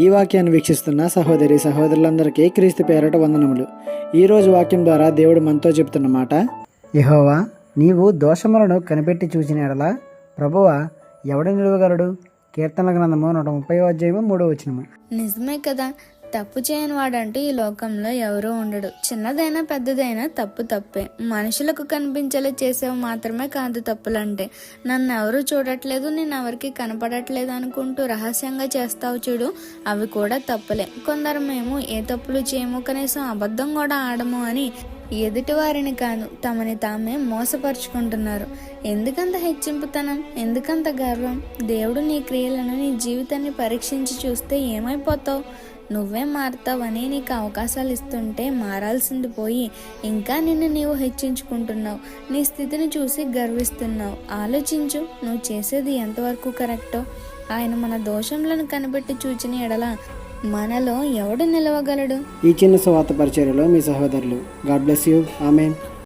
ఈ వాక్యాన్ని వీక్షిస్తున్న సహోదరి సహోదరులందరికీ క్రీస్తు పేరట వందనములు. ఈరోజు వాక్యం ద్వారా దేవుడు మనతో చెబుతున్న మాట, యెహోవా నీవు దోషములను కనిపెట్టి చూచిన ఎడల ప్రభువా ఎవడు నిలువగలడు? కీర్తనల గ్రంథము 130:3. నిజమే కదా. తప్పు చేయని వాడంటూ ఈ లోకంలో ఎవరూ ఉండడు. చిన్నదైనా పెద్దదైనా తప్పు తప్పే. మనుషులకు కనిపించేలా చేసేవి మాత్రమే కాదు తప్పులంటే. నన్ను ఎవరు చూడట్లేదు, నేను ఎవరికి కనపడట్లేదు అనుకుంటూ రహస్యంగా చేస్తావు చూడు, అవి కూడా తప్పులే. కొందరు మేము ఏ తప్పులు చేయము, కనీసం అబద్ధం కూడా ఆడము అని ఎదుటి వారిని కాదు తమని తామే మోసపరుచుకుంటున్నారు. ఎందుకంత హెచ్చింపుతనం, ఎందుకంత గర్వం? దేవుడు నీ క్రియలను, నీ జీవితాన్ని పరీక్షించి చూస్తే ఏమైపోతావు? నువ్వే మారుతావని నీకు అవకాశాలు ఇస్తుంటే మారాల్సింది పోయి ఇంకా నిన్ను నీవు హెచ్చించుకుంటున్నావు. నీ స్థితిని చూసి గర్విస్తున్నావు. ఆలోచించు, నువ్వు చేసేది ఎంతవరకు కరెక్టో. ఆయన మన దోషములను కనిపెట్టి చూచిన ఎడల మనలో ఎవడు నిలవగలడు? ఈ చిన్న సువార్త పరిచర్యలో మీ సహోదరులు. God bless you. ఆమేన్.